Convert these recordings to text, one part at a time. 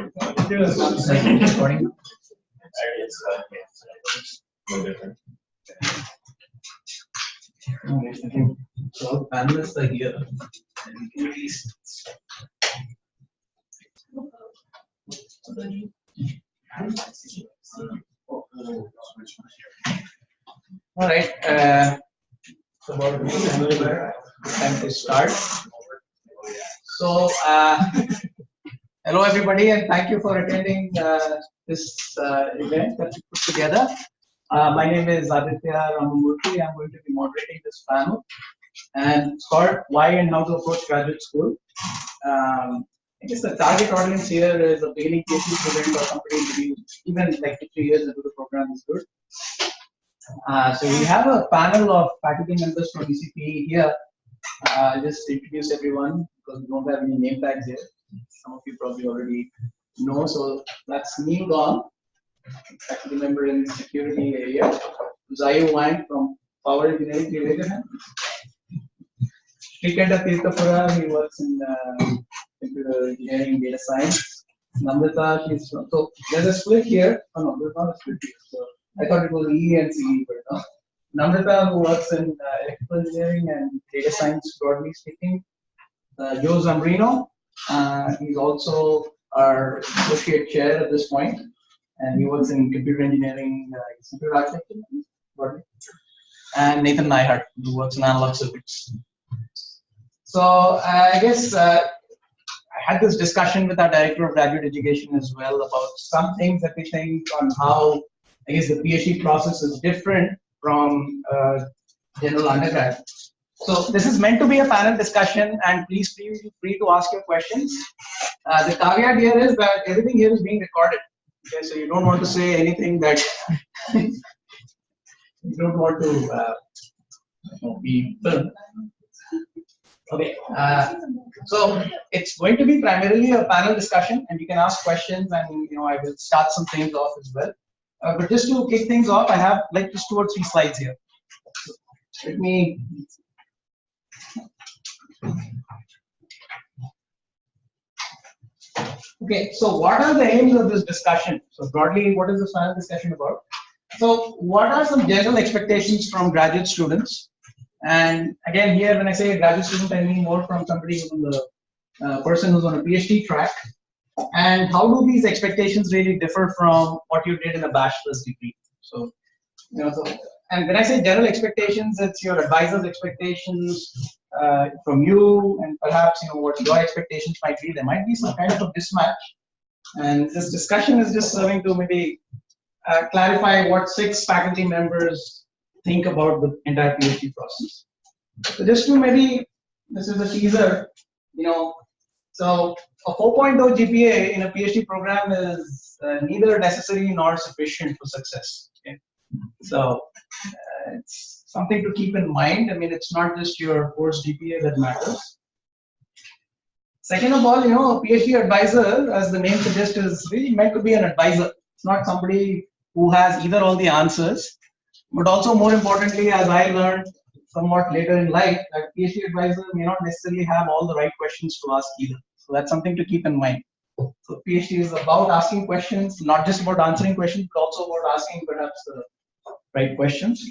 Recording. No different. So panelists are here. And we can at least all right. So about time to start. So hello everybody, and thank you for attending this event that we put together. My name is Aditya Ramamoorthy. I'm going to be moderating this panel, and it's called Why and How to Approach Graduate School. I guess the target audience here is a beginning PhD student or somebody to be even like 2 3 years into the program is good. So we have a panel of faculty members from ECPE here. Just introduce everyone because we don't have any name tags here. Some of you probably already know. So that's Neil Gong, faculty member in security area. Zhaoyu Wang from power engineering. Srikanta Tirthapura, he works in computer engineering, data science. Namrata, she's from, so there's a split here. Oh no, there's not a split here. So I thought it was E and CE, but no. Namrata, who works in electrical engineering and data science, broadly speaking. Joe Zambreno, he's also our associate chair at this point, and he works in computer engineering, computer architecture, broadly. And Neihart, who works in analog circuits. So I guess I had this discussion with our director of graduate education as well about some things that we think on how I guess the PhD process is different from general undergrad. So this is meant to be a panel discussion, and please feel free to ask your questions. The caveat here is that everything here is being recorded. Okay, so you don't want to say anything that you don't want to be filmed. Okay, so it's going to be primarily a panel discussion, and you can ask questions, and I will start some things off as well. But just to kick things off, I have like just 2 or 3 slides here. So let me. Okay, so what are the aims of this discussion? So broadly, what is this panel discussion about? So what are some general expectations from graduate students? And again, here when I say graduate student, I mean more from somebody who's on the person who's on a PhD track. And how do these expectations really differ from what you did in a bachelor's degree? So, and when I say general expectations, it's your advisor's expectations from you, and perhaps what your expectations might be. There might be some kind of a mismatch, and this discussion is just serving to maybe clarify what 6 faculty members think about the entire PhD process. So just to maybe, this is a teaser, so a 4.0 GPA in a PhD program is neither necessary nor sufficient for success. Okay? So it's something to keep in mind. I mean, it's not just your course GPA that matters. Second of all, a PhD advisor, as the name suggests, is really meant to be an advisor. It's not somebody who has either all the answers, but also more importantly, as I learned somewhat later in life, that PhD advisor may not necessarily have all the right questions to ask either. So that's something to keep in mind. So PhD is about asking questions, not just about answering questions, but also about asking perhaps the right questions.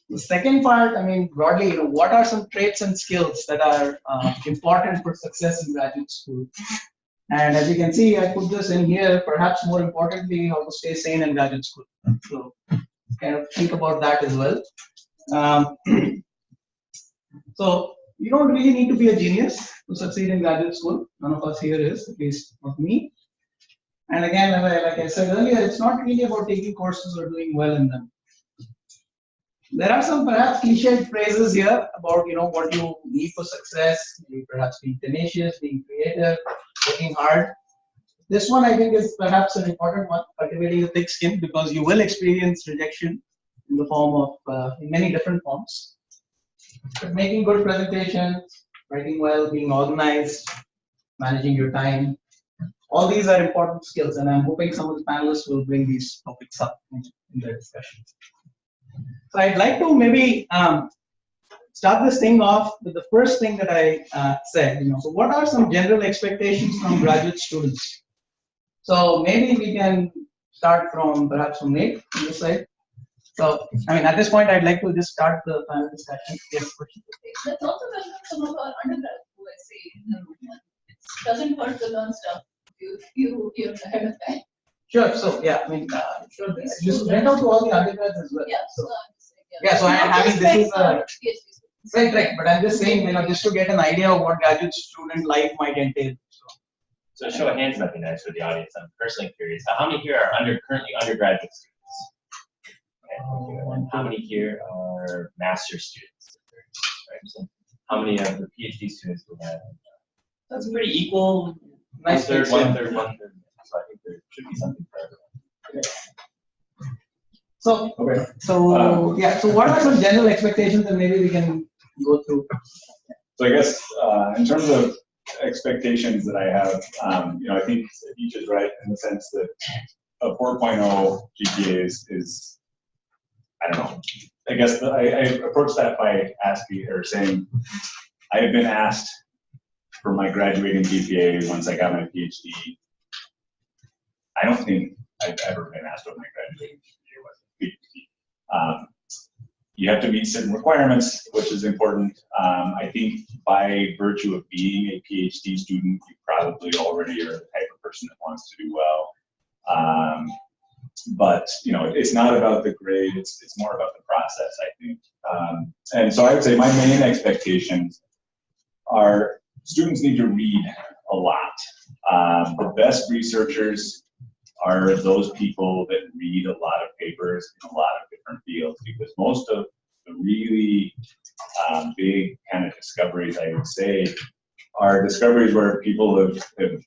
The second part, I mean, broadly, what are some traits and skills that are important for success in graduate school? And as you can see, I put this in here, perhaps more importantly, how to stay sane in graduate school. So kind of think about that as well. So you don't really need to be a genius to succeed in graduate school. None of us here is, at least not me. And again, like I said earlier, it's not really about taking courses or doing well in them. There are some perhaps cliched phrases here about what you need for success, maybe perhaps being tenacious, being creative, working hard. This one I think is perhaps an important one, cultivating a thick skin, because you will experience rejection in the form of in many different forms. But making good presentations, writing well, being organized, managing your time, all these are important skills, and I'm hoping some of the panelists will bring these topics up in their discussions. So I'd like to maybe start this thing off with the first thing that I said. So what are some general expectations from graduate students? So maybe we can start from perhaps from Nate on this side. So I mean, at this point, I'd like to just start the panel discussion. Yes, question. Let's also welcome some of our undergrads who I see in the room. It doesn't hurt to learn stuff. You're ahead of time. Sure. So yeah, I mean, sure. Just went out to all the undergrads as well. Yeah. So, yeah. So this is a right. But I'm just saying, just to get an idea of what graduate student life might entail. So show of hands might be nice for the audience. I'm personally curious. How many here are currently undergraduate students? Okay, and how many here are master's students? Right. So how many of the PhD students do we have? That's pretty equal. Nice third, one third, one third. So I think there should be something for everyone. So yeah. So what are some general expectations, and maybe we can go through. So I guess in terms of expectations that I have, I think each is right in the sense that a 4.0 GPA is I don't know. I guess I approach that by asking or saying I have been asked for my graduating GPA once I got my PhD. I don't think I've ever been asked what my graduating GPA was. PhD. You have to meet certain requirements, which is important. I think by virtue of being a PhD student, you probably already are the type of person that wants to do well. But it's not about the grade; it's more about the process, I think. And so I would say my main expectations are students need to read a lot. The best researchers are those people that read a lot of papers in a lot of different fields, because most of the really big kind of discoveries, I would say, are discoveries where people have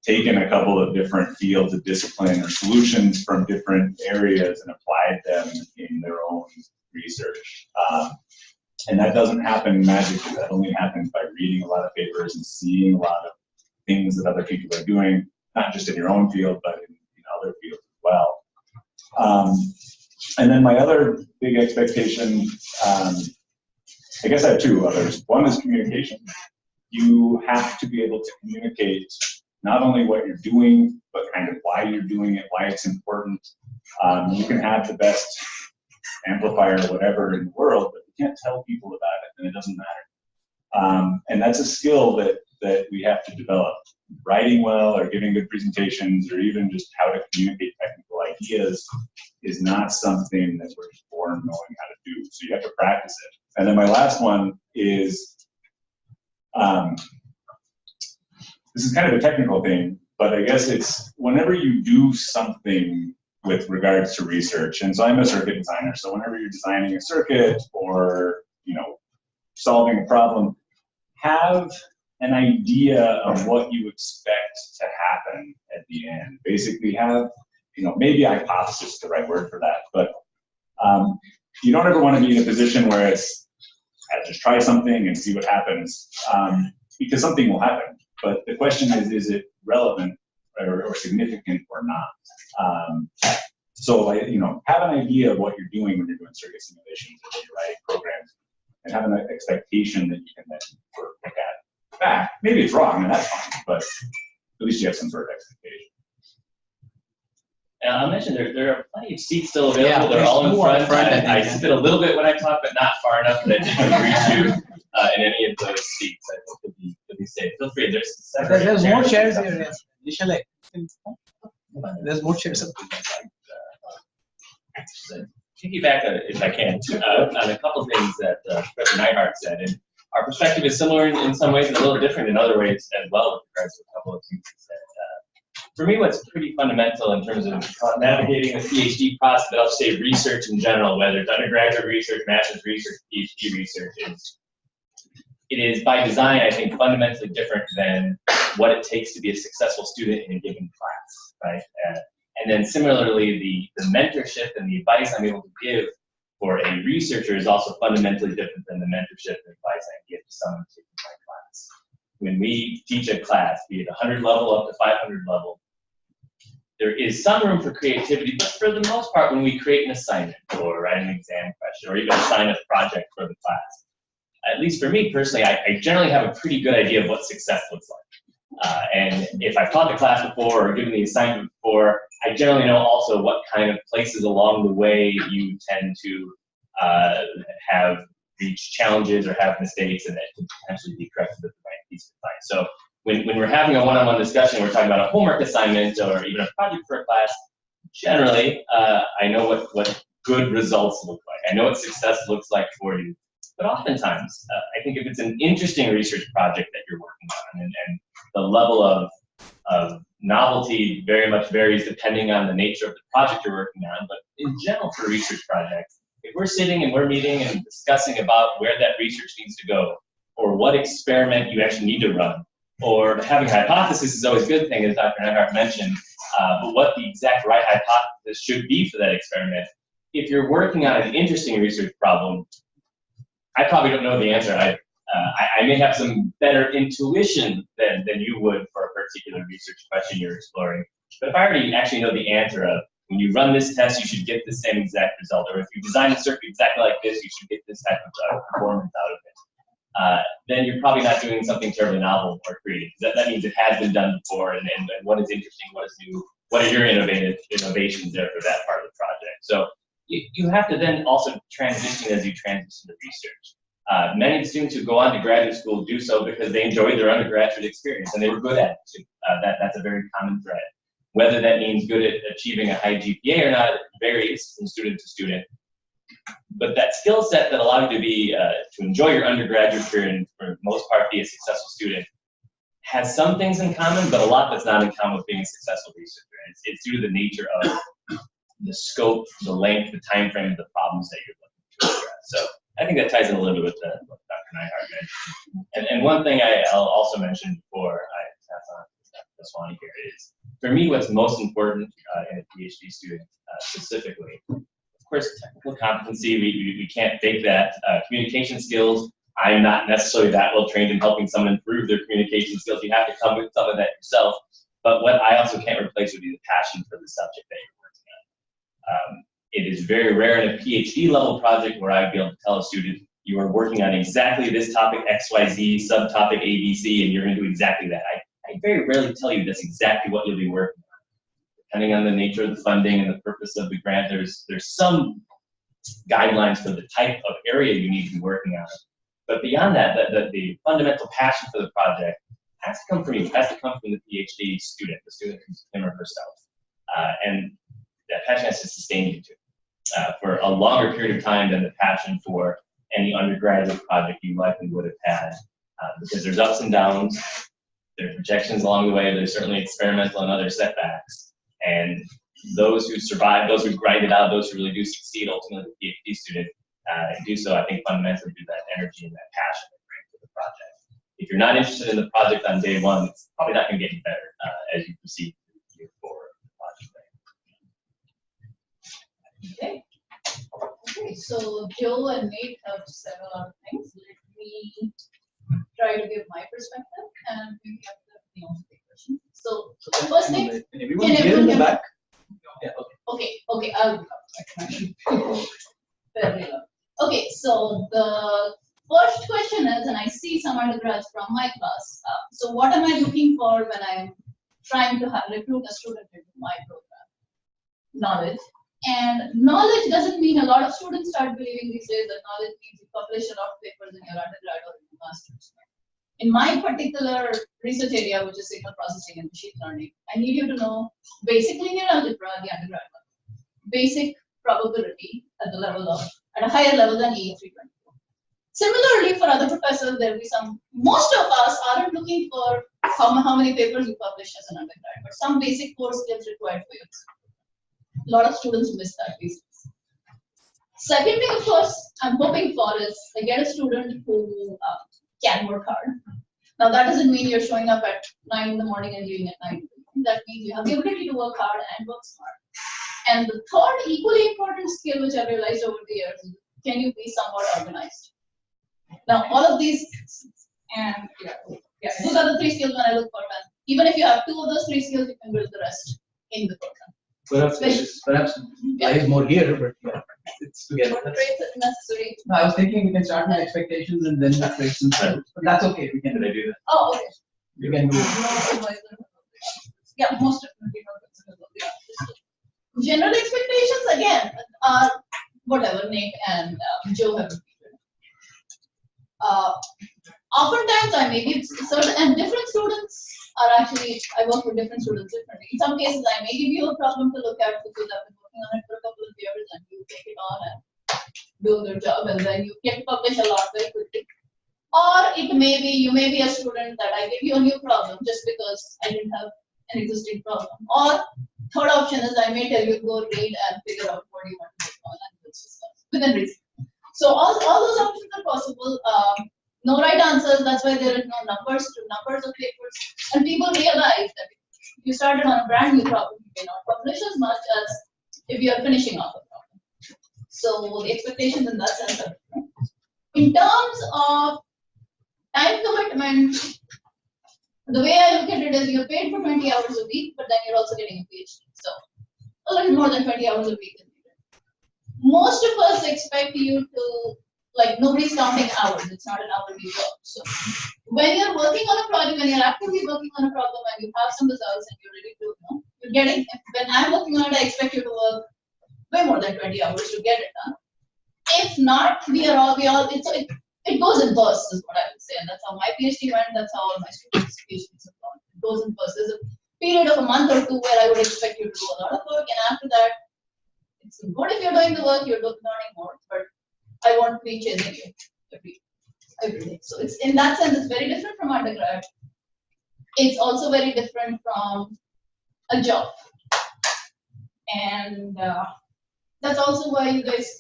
taken a couple of different fields of discipline or solutions from different areas and applied them in their own research. And that doesn't happen magically. That only happens by reading a lot of papers and seeing a lot of things that other people are doing, not just in your own field, but in other fields as well. And then my other big expectation, I guess I have two others. One is communication. You have to be able to communicate not only what you're doing, but kind of why you're doing it, why it's important. You can have the best amplifier or whatever in the world, but you can't tell people about it, and it doesn't matter. And that's a skill that we have to develop. Writing well, or giving good presentations, or even just how to communicate technical ideas is not something that we're just born knowing how to do. So you have to practice it. And then my last one is, this is kind of a technical thing, but I guess it's whenever you do something with regards to research, and so I'm a circuit designer, so whenever you're designing a circuit or solving a problem, have an idea of what you expect to happen at the end. Basically have, maybe hypothesis is the right word for that, but you don't ever want to be in a position where it's, just try something and see what happens, because something will happen. But the question is it relevant or significant or not? So, have an idea of what you're doing when you're doing circuit simulations or you're writing programs, and have an expectation that you can then look at back. Maybe it's wrong, and that's fine, but at least you have some sort of expectation. And I'll mention there are plenty of seats still available. Yeah, they're all in front. front I spit a little bit when I talk, but not far enough that I didn't reach you in any of those seats. I think could be safe. Feel free. There's more chairs here. Yes. There's more chairs. Piggyback, if I can, on a couple of things that Professor Neihart said. And our perspective is similar in some ways and a little different in other ways as well with regards to a couple of things he said. For me, what's pretty fundamental in terms of navigating the PhD process, but I'll say research in general, whether it's undergraduate research, master's research, PhD research, it is by design, I think, fundamentally different than what it takes to be a successful student in a given class, right? And then similarly, the mentorship and the advice I'm able to give for a researcher is also fundamentally different than the mentorship and advice I give to someone taking my class. When we teach a class, be it 100 level up to 500 level, there is some room for creativity, but for the most part, when we create an assignment or write an exam question or even assign a project for the class, at least for me personally, I generally have a pretty good idea of what success looks like. And if I've taught the class before or given the assignment before, I generally know also what kind of places along the way you tend to have reached challenges or have mistakes, and that can potentially be corrected at the right piece of advice. So when we're having a one-on-one discussion, we're talking about a homework assignment or even a project for a class, generally, I know what good results look like. I know what success looks like for you. But oftentimes, I think if it's an interesting research project that you're working on, and the level of novelty very much varies depending on the nature of the project you're working on, but in general for research projects, if we're sitting and we're meeting and discussing about where that research needs to go, or what experiment you actually need to run, or having a hypothesis is always a good thing, as Dr. Neihart mentioned, but what the exact right hypothesis should be for that experiment. If you're working on an interesting research problem, I probably don't know the answer. I may have some better intuition than you would for a particular research question you're exploring. But if I already actually know the answer of, when you run this test, you should get the same exact result, or if you design a circuit exactly like this, you should get this type of performance out of it, then you're probably not doing something terribly novel or creative. That means it has been done before, and what is interesting, what is new, what are your innovations there for that part of the project. So you have to then also transition as you transition to research. Many of the students who go on to graduate school do so because they enjoyed their undergraduate experience and they were good at it too. That's a very common thread. Whether that means good at achieving a high GPA or not varies from student to student. But that skill set that allowed you to enjoy your undergraduate career and for the most part be a successful student has some things in common, but a lot that's not in common with being a successful researcher. It's due to the nature of the scope, the length, the time frame of the problems that you're looking to address. So I think that ties in a little bit with what Dr. Neihart mentioned. And one thing I'll also mention before I pass on to Dr. Vaswani here is, for me, what's most important in a PhD student specifically, of course, technical competency, we can't fake that. Communication skills, I'm not necessarily that well trained in helping someone improve their communication skills. You have to come with some of that yourself. But what I also can't replace would be the passion for the subject that you're working on. It is very rare in a PhD level project where I'd be able to tell a student, you are working on exactly this topic XYZ, subtopic ABC, and you're going to do exactly that. I very rarely tell you that's exactly what you'll be working on. Depending on the nature of the funding and the purpose of the grant, there's some guidelines for the type of area you need to be working on. But beyond that, the fundamental passion for the project has to come from you, has to come from the PhD student, the student who's him or herself. And that passion has to sustain you too. For a longer period of time than the passion for any undergraduate project you likely would have had, because there's ups and downs, there's rejections along the way, there's certainly experimental and other setbacks, and those who survive, those who grind it out, those who really do succeed, ultimately the PhD student, do so, I think, fundamentally through that energy and that passion they bring to the project. If you're not interested in the project on day one, it's probably not going to get any better as you proceed through the project. Okay. Okay, so Joe and Nate have said a lot of things. Let me try to give my perspective and maybe after the question. So the first thing, can everyone hear in the back? Yeah, okay. Okay, I'll go. Very well. Okay, so the first question is, and I see some undergrads from my class. So what am I looking for when I'm trying to recruit a student into my program? Knowledge. And knowledge doesn't mean, a lot of students start believing these days that knowledge means you publish a lot of papers in your undergrad or in your master's. In my particular research area, which is signal processing and machine learning, I need you to know basic linear algebra at the undergrad level, basic probability at the level of, at a higher level than EA324. Similarly, for other professors, there will be some, most of us aren't looking for how many papers you publish as an undergrad, but some basic core skills required for your a lot of students miss that these days. Second thing, of course, I'm hoping for is I get a student who can work hard. Now, that doesn't mean you're showing up at 9 in the morning and leaving at 9. That means you have the ability to work hard and work smart. And the third equally important skill, which I've realized over the years, is can you be somewhat organized? Now, all of these, and those are the 3 skills when I look for them. Even if you have 2 of those 3 skills, you can build the rest in the program. Perhaps lies more here, but yeah, it's together. What traits are necessary? No, I was thinking we can start with expectations and then the traits themselves, but that's okay. We can. Did I do that? Oh, okay. We can do it. Yeah, most definitely not considerable. Yeah. General expectations again are whatever Nick and Joe have repeated. Oftentimes I may give certain and different students are actually I work with different students differently. In some cases I may give you a problem to look at because I've been working on it for a couple of years and you take it on and do a good job and then you get to publish a lot very quickly. Or it may be you may be a student that I give you a new problem just because I didn't have an existing problem. Or third option is I may tell you go read and figure out what you want to work on and stuff within reason. So all those options are possible. No right answers. That's why there is no numbers of papers. And people realize that if you started on a brand new problem, you may not publish as much as if you are finishing off a problem. So the expectations in that sense are different. In terms of time commitment, the way I look at it is you're paid for 20 hours a week, but then you're also getting a PhD. So a little more than 20 hours a week. Most of us expect you to, like, nobody's counting hours. It's not an hourly job. So when you're working on a project, when you're actively working on a problem and you have some results and you're ready to, you're getting, when I'm working on it, I expect you to work way more than 20 hours to get it done. If not, it goes in bursts is what I would say. And that's how my PhD went. That's how all my students' PhDs have gone. It goes in bursts. There's a period of a month or two where I would expect you to do a lot of work. And after that, it's good if you're doing the work, you're learning more, but I won't be chasing you every day. So it's in that sense, it's very different from undergrad. It's also very different from a job. And that's also why you guys,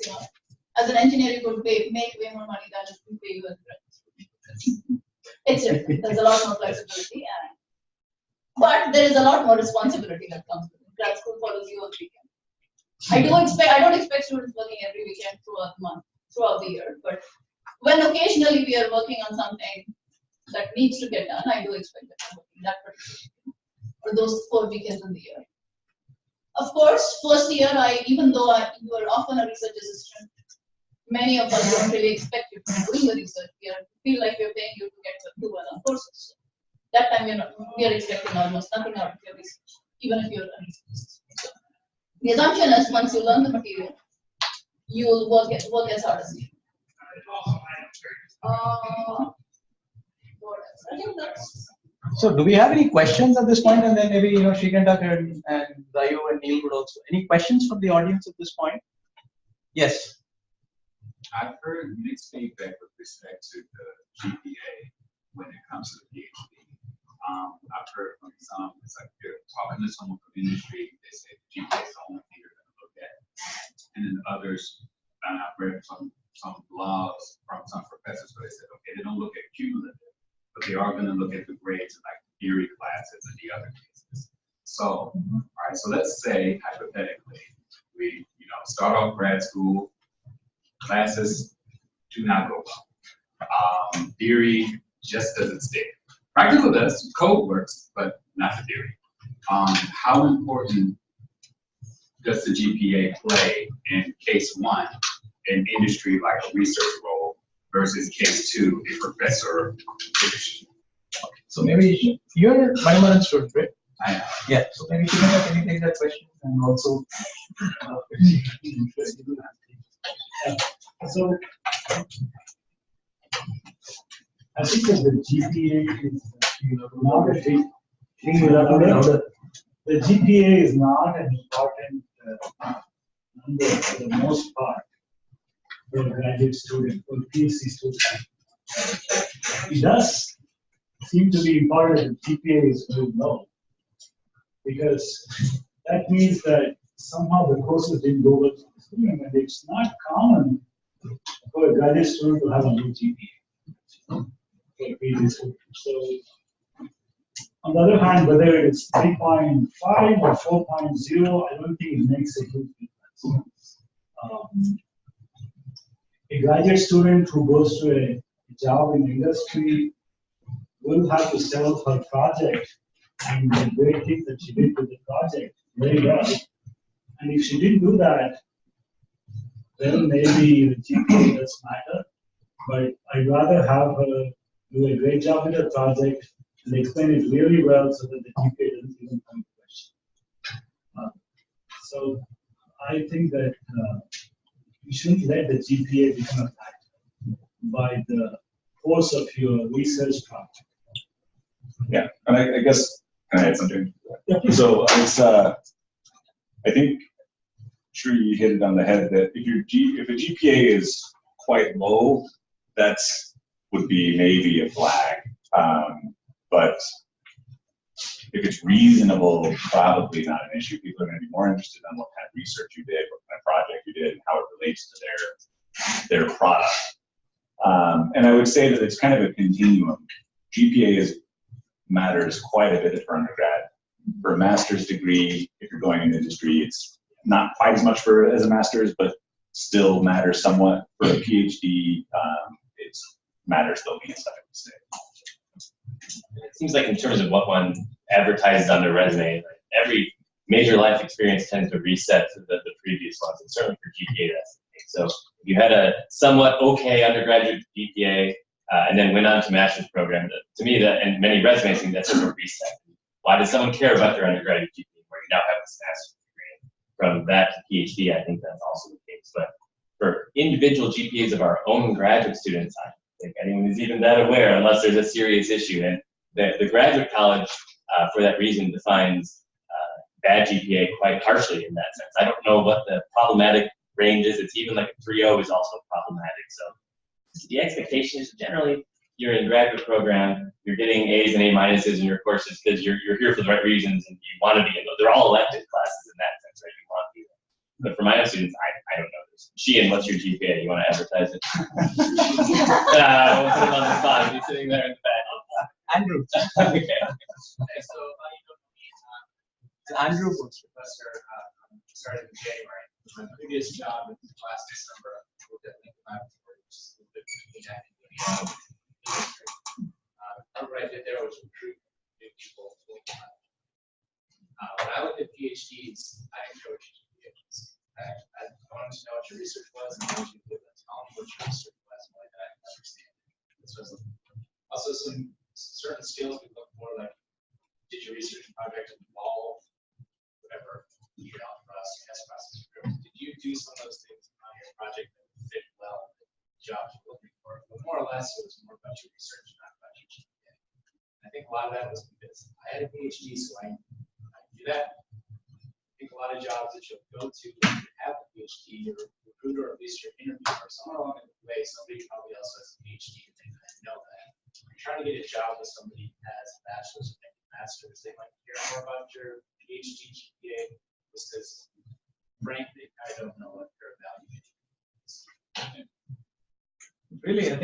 as an engineer, you could make way more money than if we pay you as a grad. It's different. There's a lot more flexibility, but there is a lot more responsibility that comes with it. Grad school follows you on weekend. I don't expect students working every weekend throughout the year, but when occasionally we are working on something that needs to get done, I do expect that I'm working that particular for those 4 weekends in the year. Of course, first year, even though you are often a research assistant, many of us don't really expect you to be doing the research. We feel like we're paying you to get to do well on courses. So that time we are expecting almost nothing out of your research, even if you're a research assistant. So the assumption is once you learn the material, you will work as hard as you. What else? I think that's. So, do we have any questions at this point? And then maybe Srikanta and Zhaoyu and Neil would also. Any questions from the audience at this point? Yes. I've heard mixed feedback with respect to the GPA when it comes to the PhD. I've heard from some, it's like you're talking to someone from industry, they say the GPA is the only thing you're going to look at. And then others, and I've read some blogs from some professors where they said, okay, they don't look at cumulative, but they are going to look at the grades in like theory classes and the other cases. So, all right, so let's say hypothetically, we start off grad school, classes do not go well. Theory just doesn't stick. Practical does, code works, but not the theory. How important does the GPA play in case one, an industry like a research role, versus case two, a professor position? So maybe you're Manamaran student, right? I am. Yeah. So maybe can you take that question and also. So I think that the GPA is not a big thing. The GPA is not an important number for the most part for a graduate student or PhD student. It does seem to be important that GPA is very low, because that means that somehow the courses didn't go well for the student, and it's not common for a graduate student to have a low GPA. For a PhD student. So, on the other hand, whether it's 3.5 or 4.0, I don't think it makes a huge difference. A graduate student who goes to a job in industry will have to settle for a project and the great thing that she did with the project very well. And if she didn't do that, then maybe the GPA does matter. But I'd rather have her do a great job with the project and explain it really well so that the GPA doesn't even come into question. So I think that you shouldn't let the GPA become a factor by the course of your research project. Yeah, and I guess, can I add something? Yeah, please. So it's, I think, sure you hit it on the head that if a GPA is quite low, that's would be maybe a flag. But if it's reasonable, probably not an issue. People are going to be more interested in what kind of research you did, what kind of project you did, and how it relates to their product. And I would say that it's kind of a continuum. GPA matters quite a bit for undergrad. For a master's degree, if you're going into industry, it's not quite as much as a master's, but still matters somewhat. For a PhD, it matters the least, I would say. It seems like in terms of what one advertises on their resume, like every major life experience tends to reset to the previous ones, and certainly for GPA, that's the case. So if you had a somewhat okay undergraduate GPA and then went on to master's program, to me, that and many resumes think that's sort of a reset. Why does someone care about their undergraduate GPA where you now have this master's degree? From that to PhD, I think that's also the case. But for individual GPAs of our own graduate students, I don't think anyone is even that aware unless there's a serious issue. And the graduate college, for that reason, defines bad GPA quite harshly in that sense. I don't know what the problematic range is. It's even like a 3.0 is also problematic. So the expectation is generally you're in graduate program, you're getting A's and A minuses in your courses because you're here for the right reasons and you want to be in those. They're all elective classes in that sense, right? You want to be there. But for my own students, I don't know this. Sheehan, what's your GPA? You want to advertise it? We'll put him on the spot. He's sitting there in the back. Andrew. Okay. So, Andrew was professor, started in January. My previous job in last December, I worked at Lincoln Laboratory, which is a little bit between that and the industry. What I did there was recruit new people full time. When I looked at PhDs, I encouraged PhDs. I wanted to know what your research was, and I wanted you to give them tell me what your research was, and like that I can understand. This was also some certain skills we look for, like did your research project involve whatever you know for us, test process group? Did you do some of those things on your project that fit well with the jobs you're looking for? But more or less, it was more about your research, not about your GPA. I think a lot of that was because I had a PhD, so I do that. I think a lot of jobs that you'll go to when you have a PhD, your recruiter, or at least your interviewer, or somewhere along the way, somebody probably else has a PhD and they know that. If you're trying to get a job with somebody who has a bachelor's and a master's, they might care more about your PhD GPA just because, frankly, I don't know what their value is. Really, I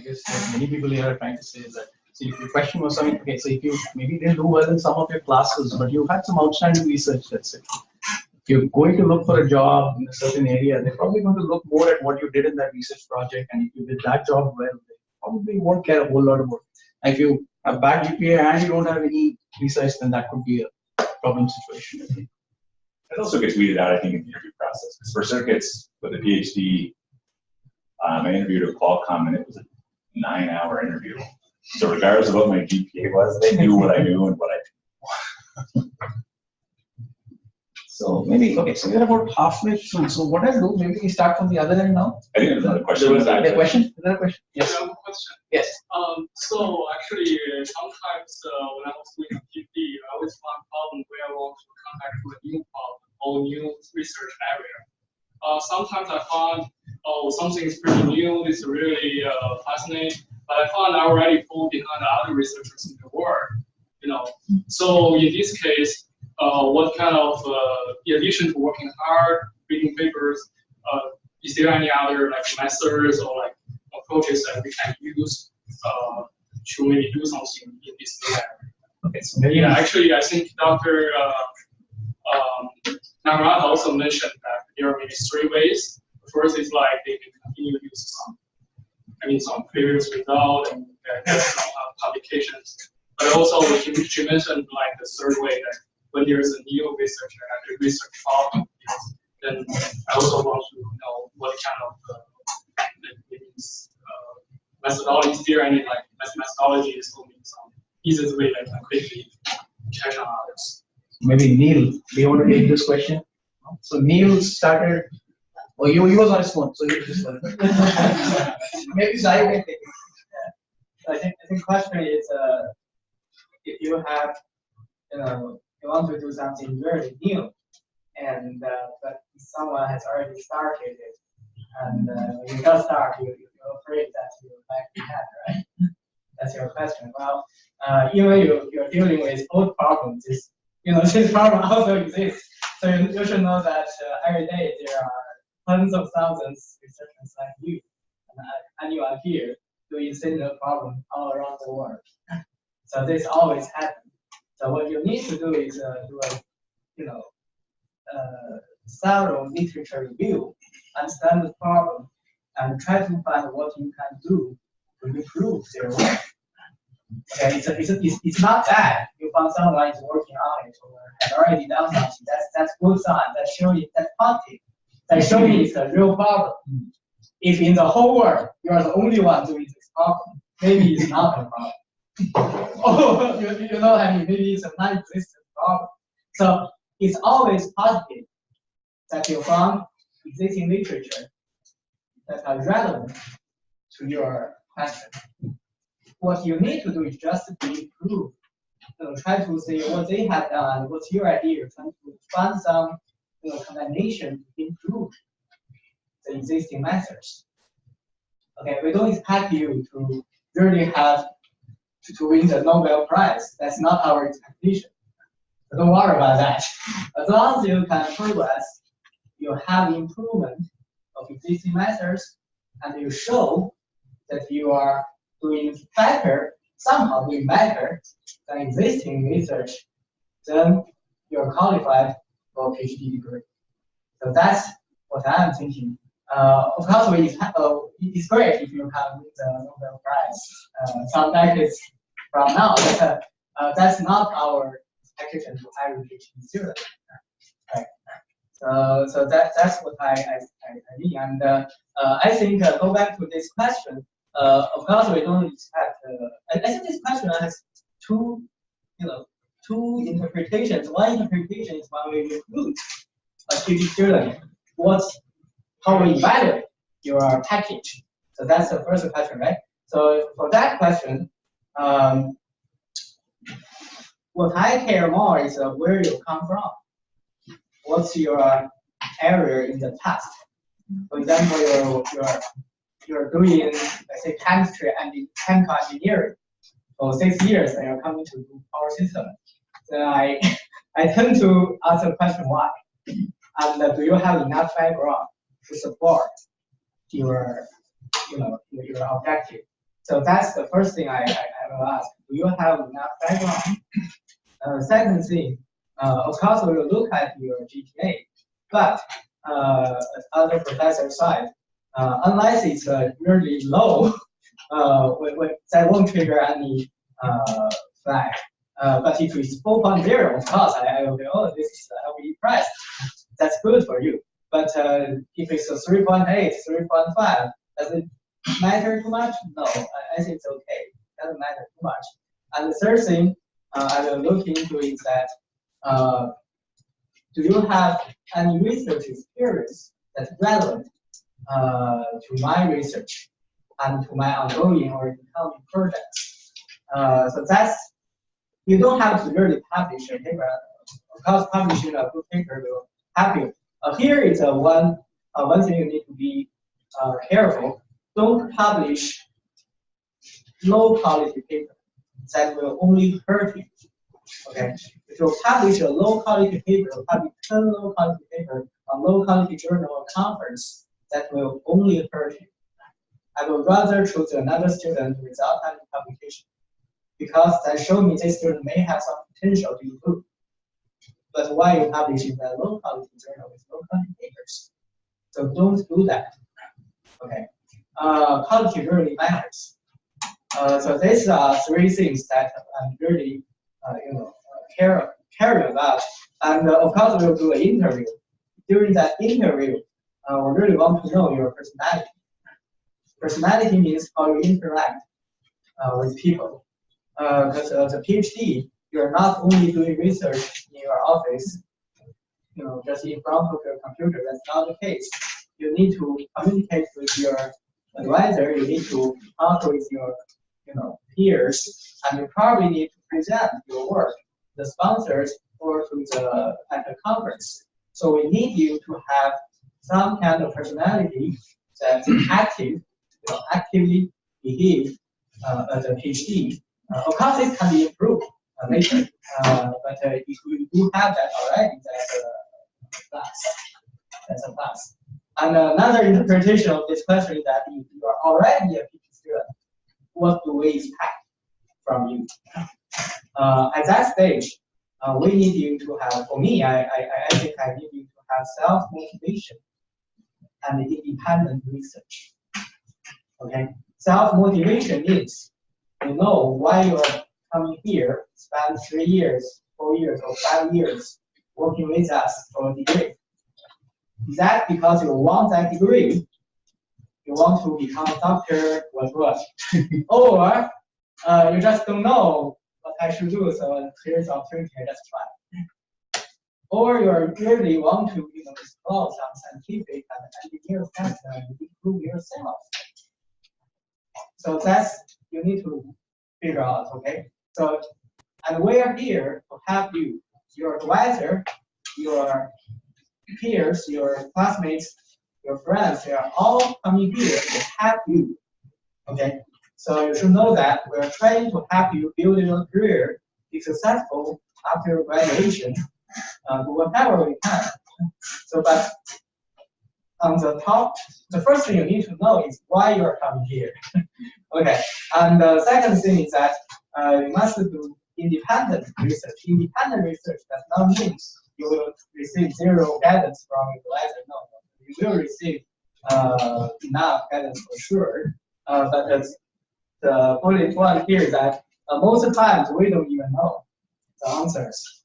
guess what many people here are trying to say is that, so if your question was something, okay, so if you maybe didn't do well in some of your classes, but you had some outstanding research, let's say. If you're going to look for a job in a certain area, they're probably going to look more at what you did in that research project, and if you did that job well, they probably won't care a whole lot about it. And if you have bad GPA and you don't have any research, then that could be a problem situation, I think. It also gets weeded out, I think, in the interview process. Because for circuits with a PhD, I interviewed at Qualcomm, and it was a 9-hour interview. So regardless of what my GPA was, they knew what I knew and what I did. So maybe, okay, so we're about halfway through. So what I'll do, maybe we start from the other end now. I think there's another question. Is there a question? Is there a question? Yes. I have a question. Yes. So actually, sometimes when I was doing a PhD, I always found a problem where I want to come back to a new problem or new research area. Sometimes I found, something is pretty new, it's really fascinating, but I found I already fall behind the other researchers in the world. So in this case, what kind of, in addition to working hard, reading papers, is there any other methods or approaches that we can use to maybe do something in this area? Okay, so maybe actually, I think Dr. Namrata also mentioned that there are maybe 3 ways. The first is they can continue to use some previous result and get some publications. But also, she mentioned like the third way that when there is a new research and a research problem, then I also want to know what kind of methodology, is there any like methodologies or some easiest way that can quickly catch on others? Maybe Neil, do you want to take this question? So Neil started, oh, you was on his phone, so you just maybe so I can take it. I think the question is, if you have, you want to do something very new, and but someone has already started it, and when you just start, you're afraid that you will lag behind, right? That's your question. Well, even you're dealing with old problems, this problem also exists. So you should know that every day there are tens of thousands of researchers like you, and you are here doing similar problems all around the world. So this always happens. So what you need to do is do a thorough literature review, understand the problem, and try to find what you can do to improve their work. Okay, it's not bad. You found someone is working on it or has already done something. That's good sign. That's showing that's positive. That's showing it's a real problem. If in the whole world you are the only one doing this problem, maybe it's not a problem. Oh, you know, I mean, maybe it's a non-existent problem. So it's always positive that you found existing literature that are relevant to your question. What you need to do is just to improve. Try to see what they have done, what's your idea, trying to find some combination to improve the existing methods. Okay, we don't expect you to really have to win the Nobel Prize. That's not our expectation. So don't worry about that. As long as you can progress, you have improvement of existing methods, and you show that you are doing better, somehow doing better than existing research, then you're qualified for a PhD degree. So that's what I'm thinking. Of course, it's great if you can win the Nobel Prize some decades from now, but that's not our expectation to hire PhD students. Right. So that's what I mean. And I think go back to this question. Of course, we don't expect. I think this question has two interpretations. One interpretation is when we recruit a PhD student, how we evaluate your package. So that's the first question, right? So for that question, what I care more is where you come from. What's your area in the past? For example, you're doing, let's say, chemistry and chemical engineering for 6 years, and you're coming to do power system. So I tend to ask the question why, and do you have enough background to support your objective? So that's the first thing I will ask. Do you have enough background? Second thing, of course, we will look at your GPA, but other professor side, unless it's really low, that won't trigger any flag. But if it's 4.0, of course, I will be, I'll be impressed. That's good for you. But if it's a 3.8, 3.5, does it matter too much? No, I think it's okay. It doesn't matter too much. And the third thing I will look into is that do you have any research experience that's relevant to my research and to my ongoing or incoming projects? So that's, you don't have to really publish a paper. Of course, publishing a good paper will help you. Here is one thing you need to be careful. Don't publish low quality paper. That will only hurt you. Okay. If you publish a low quality paper, publish 10 low quality paper on low quality journal or conference, that will only hurt you. I would rather choose another student without any publication, because that shows me this student may have some potential to improve. But why you publish in a low quality journal with low quality papers? So don't do that. Okay. Quality really matters. So these are three things that I'm really, care about. And of course, we'll do an interview. During that interview, we really want to know your personality. Personality means how you interact with people. Because as a PhD, you're not only doing research in your office, just in front of your computer. That's not the case. You need to communicate with your advisor. You need to talk with your, peers, and you probably need to present your work to the sponsors or to at the conference. So we need you to have some kind of personality that's active, actively behave as a PhD. Of course, it can be improved later, but if you do have that already, that's a plus. And another interpretation of this question is that if you are already a PhD student, what do we expect from you? At that stage, we need you to have, for me, I think I need you to have self-motivation and independent research. Okay? Self-motivation means you know why you are coming here, spend 3 years, 4 years, or 5 years working with us for a degree. Is that because you want that degree? You want to become a doctor, what? Or you just don't know what I should do, so here's the opportunity, let's try. Or you really want to explore some scientific and engineering factor and improve yourself. So that's you need to figure out, okay? So, and we are here to help you, your advisor, your peers, your classmates, your friends, they are all coming here to help you, okay? So you should know that we are trying to help you build your career, be successful after your graduation, do whatever we can. So, but on the top, the first thing you need to know is why you are coming here. Okay, and the second thing is that you must do independent research. Independent research does not mean you will receive zero guidance from your advisor. No, you will receive enough guidance for sure. But the bullet point here is that most of the times we don't even know the answers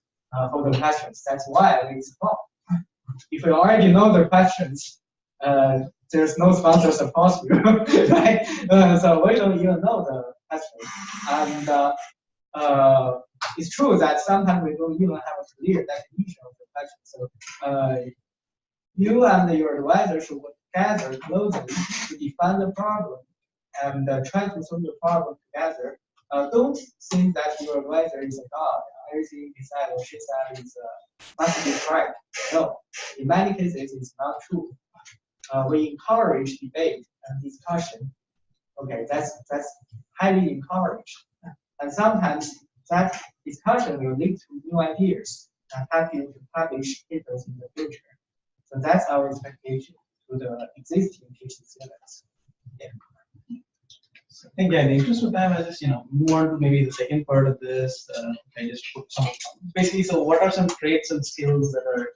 for the questions. That's why we explore. If we already know the questions, there's no sponsor support you, right? So we don't even know the questions. And it's true that sometimes we don't even have a clear definition of the question. So you and your advisor should work together closely to define the problem and try to solve the problem together. Don't think that your advisor is a god. Everything he said or she said is must be correct. No, in many cases it's not true. We encourage debate and discussion. Okay, that's highly encouraged. And sometimes that discussion will lead to new ideas and help you to publish papers in the future. So that's our expectation to the existing PhD students. Yeah. I think, yeah, in the interest of time, I'll just move on to maybe the second part of this. I just put some basically. So, what are some traits and skills that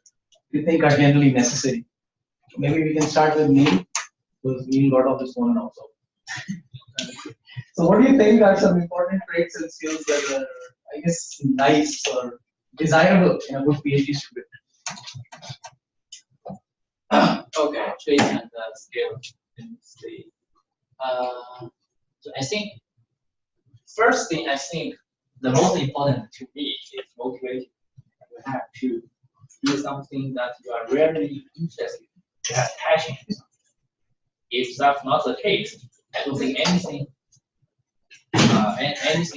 you think are generally necessary? So maybe we can start with Neil, because Neil got off this one also. So, what do you think are some important traits and skills that are, I guess, nice or desirable in a good PhD student? Okay, traits and skills. So I think first thing the most important to me is motivation. You have to do something that you are really interested in. You have passion for something. If that's not the case, I don't think anything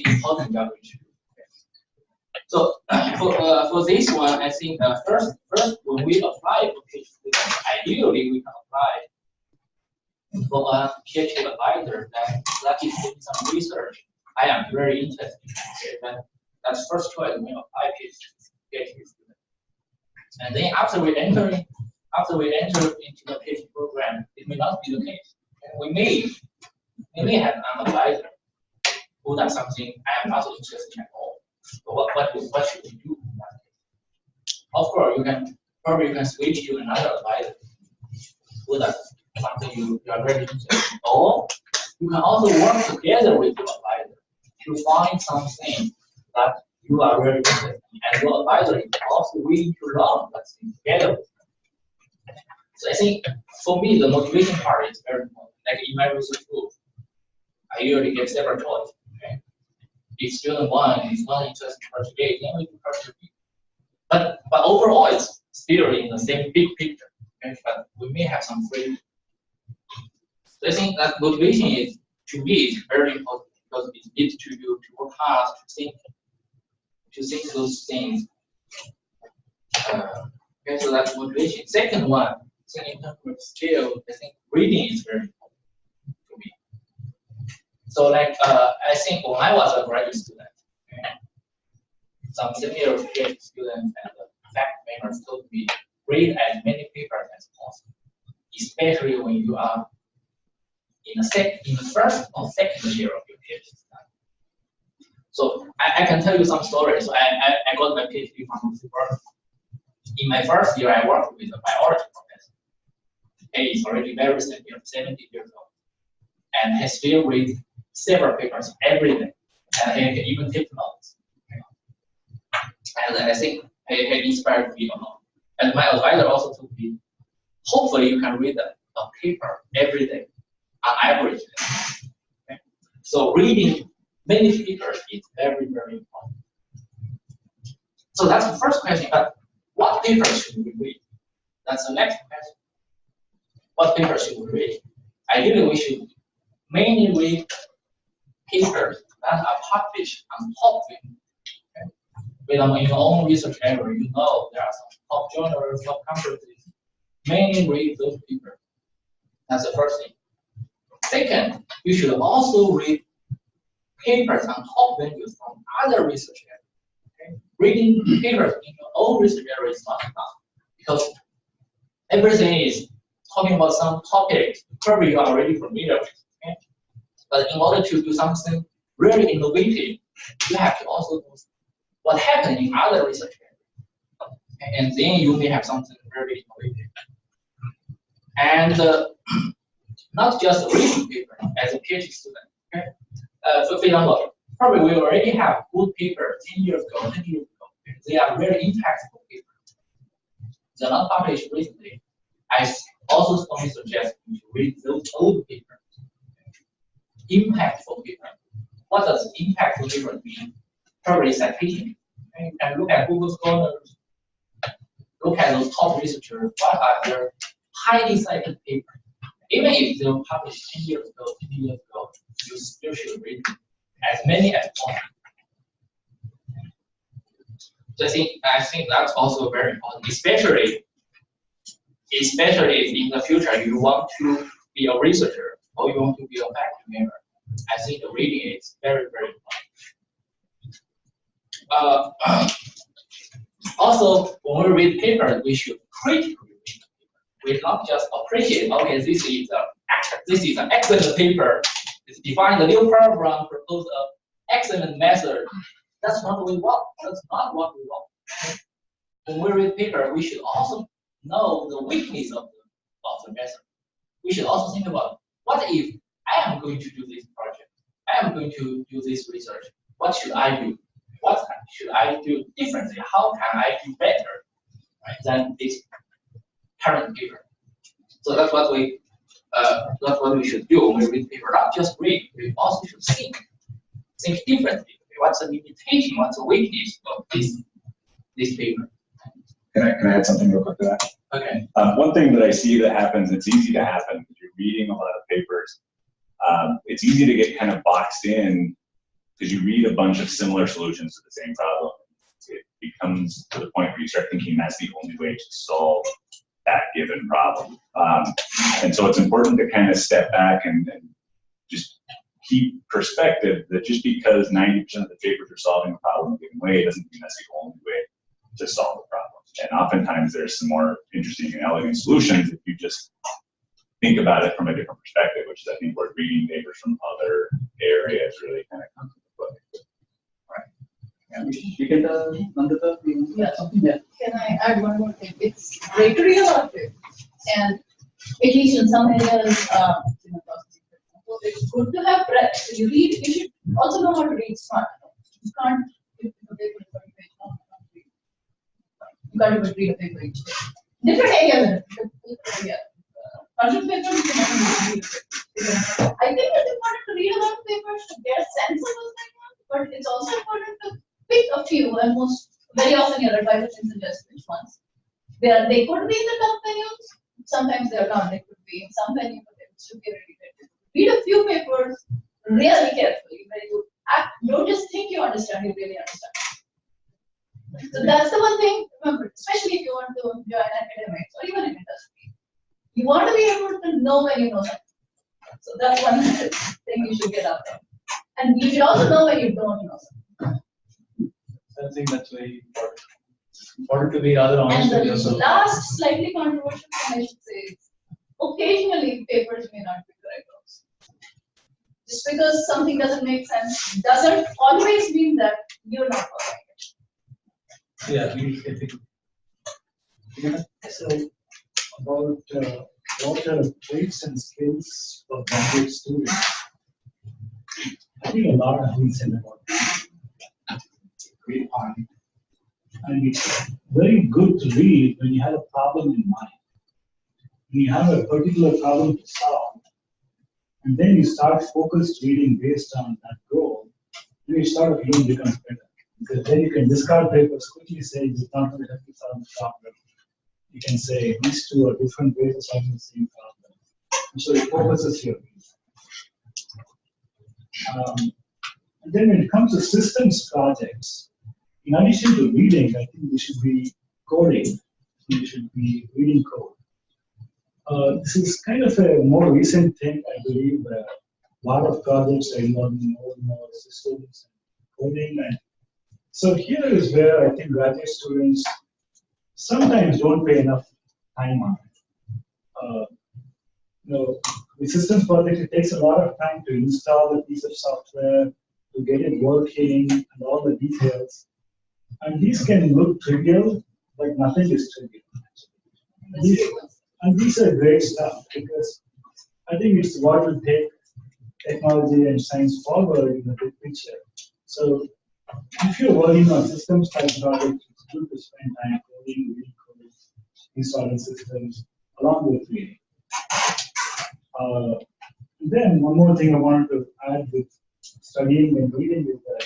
important you are going to do. So for this one, I think first when we apply for PhD, ideally we can apply for a PhD advisor that is doing some research. I am very interested in it. That's first choice when we apply PhD student. And then after we enter into the PhD program, it may not be the case. We may have an advisor who does something I am not interested in at all. So what should we do in that case? Of course, you can switch to another advisor who does something you are very interested in. Or you can also work together with your advisor to find something that you are very interested in, and your advisor is also willing to learn that thing together with you. So I think for me, the motivation part is very important. Like in my research group, I usually give several choice. Okay? If student one is not interested in project A, then we do project B. But overall, it's still in the same big picture. Okay? But we may have some freedom. So I think that motivation is, to me, is very important because it leads to you to work hard to think those things. Okay, so that's motivation. Second one, I think in terms of skill, I think reading is very important to me. So like I think when I was a graduate student, okay, some senior PhD students and fact members told me read as many papers as possible, especially when you are in the first or second year of your PhD study. So I can tell you some stories. So I got my PhD from Coover. In my first year, I worked with a biology professor. He is already very senior, 70 years old, and he still reads several papers every day, and he can even take notes. And I think he inspired me a lot. And my advisor also told me, hopefully you can read a paper every day, on average. Okay? So reading many papers is very, very important. So that's the first question. But what papers should we read? That's the next question. What papers should we read? Ideally, we should mainly read papers that are published on top journals. Okay? In your own research area, you know there are some top journals, top conferences. Mainly read those papers. That's the first thing. Second, you should also read papers on top venues from other research areas. Okay? Reading papers in your own research area is not enough because everything is talking about some topics probably you are already familiar with. Okay? But in order to do something really innovative, you have to also know what happened in other research areas. Okay? And then you may have something very innovative. And not just reading paper as a PhD student. Okay? For example, probably we already have good papers 10 years ago, 20 years ago. They are very impactful papers. They're not published recently. I also strongly suggest you to read those old papers. Impactful paper. What does impactful paper mean? Probably citation. Okay? You can look at Google Scholars, look at those top researchers, what are their highly cited papers. Even if they were published 10 years ago, 20 years ago, you still should read as many as possible. So I think that's also very important, especially if in the future you want to be a researcher or you want to be a faculty member. I think the reading is very, very important. Also, when we read papers, we should critically read the paper. We not just appreciate, okay, this is an excellent paper. It's defined a new program, proposed an excellent method. That's not what we want. That's not what we want. When we read paper, we should also know the weakness of the method. We should also think about, what if I am going to do this project? I am going to do this research. What should I do? What should I do differently? How can I do better, right, than this current paper? So that's what we should do when we read paper. Not just read, we also should think differently. What's the limitation? What's the weakness of this paper? Can I add something real quick to that? Okay. One thing that I see that happens, it's easy to happen if you're reading a lot of papers. It's easy to get kind of boxed in because you read a bunch of similar solutions to the same problem. It becomes to the point where you start thinking that's the only way to solve that given problem. And so it's important to kind of step back and just keep perspective that just because 90% of the papers are solving a problem a given way doesn't mean that's the only way to solve the problem. And oftentimes there's some more interesting and elegant solutions if you just think about it from a different perspective, which is I think where reading papers from other areas really kind of comes into play. You can Namrata, Yeah. something? Yeah. Can I add one more thing? It's great to read about it. And at least in some areas, book, it's good to have breadth. So you read, you should also know how to read smart. You can't read a paper in 20 pages. No, you can't even read a paper each day. Different areas. Content papers, you can read. I think it's important to read a lot of papers to get a sense of what's going on, but it's also important to pick a few, and very often your advisor can suggest which ones. They could be in the top venues, sometimes they are not, they could be in some venue, but they should be really good. Read a few papers really carefully, where you don't just think you understand, you really understand. So that's the one thing, remember, especially if you want to join academics or even in industry. You want to be able to know when you know something. So that's one thing you should get out there. And you should also know when you don't know something. I think that's very important. It's important to be rather honest with And the yourself. last slightly controversial thing I should say is, occasionally papers may not be correct also. Just because something doesn't make sense doesn't always mean that you're not correct. Yeah, I think. Yeah, so about what are traits and skills of graduate students, I think a lot has been said about that. Great point. And it's very good to read when you have a problem in mind. When you have a particular problem to solve, and then you start focused reading based on that goal, then you start reading becomes better. Because then you can discard papers, quickly say it's not going to help you solve the problem. You can say these two are different ways of solving the same problem. And so it focuses your reading. And then when it comes to systems projects, in addition to reading, I think we should be coding. We should be reading code. This is kind of a more recent thing, I believe. A lot of projects are involving more and more systems and coding. And so here is where I think graduate students sometimes don't pay enough time on it. The systems project, it takes a lot of time to install the piece of software, to get it working, and all the details. And these can look trivial, but nothing is trivial. And these are great stuff, because I think it's what will take technology and science forward in the big picture. So if you're working on systems type projects, it's good to spend time coding, reading code, installing systems, along with reading. Then one more thing I wanted to add with studying and reading is that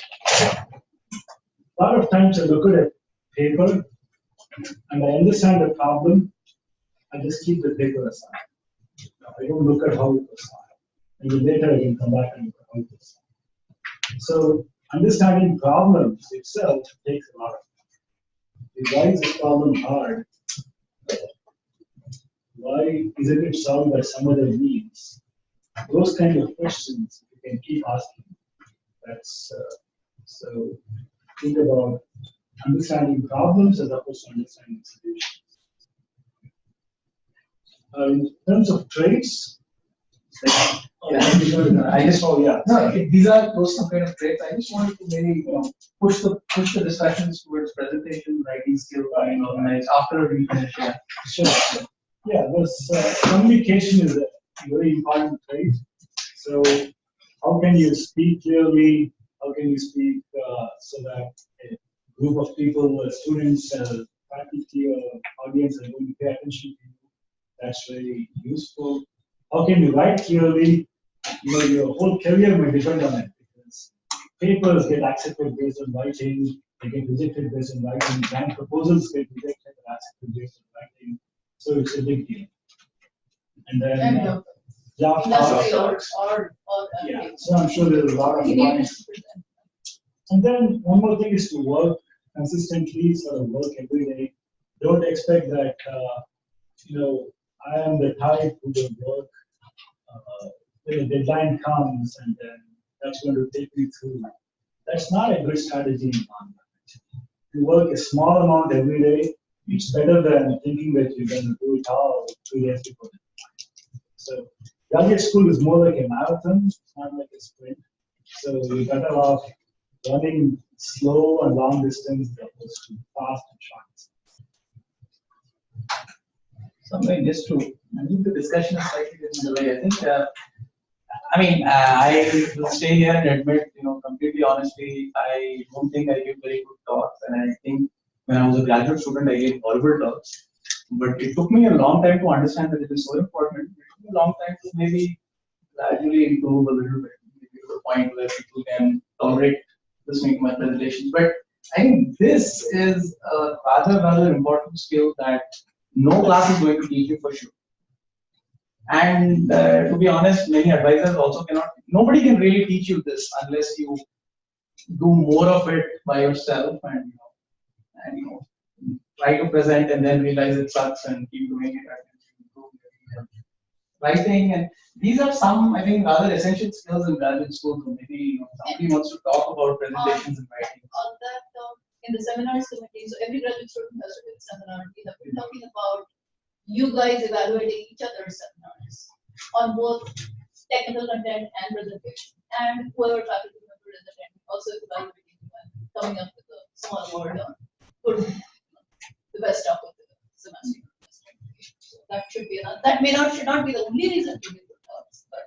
a lot of times I look at a paper and I understand the problem, I just keep the paper aside. I don't look at how it was solved. And then later I can come back and look at how it was solved. So understanding problems itself takes a lot of time. Why is this problem hard? Why isn't it solved by some other means? Those kind of questions you can keep asking. That's so think about understanding problems as opposed to understanding solutions. In terms of traits, I just no, these are those kind of traits. I just wanted to maybe push the discussions towards presentation, writing skill, organize after we finish. Yeah, sure. Yeah, communication is a very important trait. So, how can you speak clearly? How can you speak so that a group of people, students, faculty, or audience are going to pay attention to you? That's very useful. How can you write clearly? Your whole career may depend on it, because papers get accepted based on writing, they get rejected based on writing, grant proposals get rejected and accepted based on writing. So it's a big deal. And then yeah, so I'm sure there's a lot of points. And then one more thing is to work consistently, sort of work every day. Don't expect that I am the type who will work when the deadline comes and then that's going to take me through. That's not a good strategy in management. You work a small amount every day. It's better than thinking that you're going to do it all 3 days before the deadline. So graduate school is more like a marathon, it's not like a sprint. So you're better off running slow and long distance as opposed to fast and short distance. Something just to move the discussion slightly in the way. I think I mean, I will stay here and admit, completely honestly, I don't think I give very good talks, and I think when I was a graduate student, I gave horrible talks. But it took me a long time to understand that it is so important. It took me a long time to maybe gradually improve a little bit, maybe to the point where people can tolerate listening to my presentations. But I think this is a rather important skill that no class is going to teach you for sure. And to be honest, many advisors also cannot. Nobody can really teach you this unless you do more of it by yourself and try to present and then realize it sucks and keep doing it and improve your writing. And these are some, I think, rather essential skills in graduate school. So maybe somebody wants to talk about presentations and writing. On that, in the seminars committee, so every graduate student has to do a seminar. We have been talking about you guys evaluating each other's seminars on both technical content and presentation. And whoever faculty member is attending also evaluating and coming up with a small word on putting the best up with the semester. So that should be enough. That should not be the only reason to do good talks, but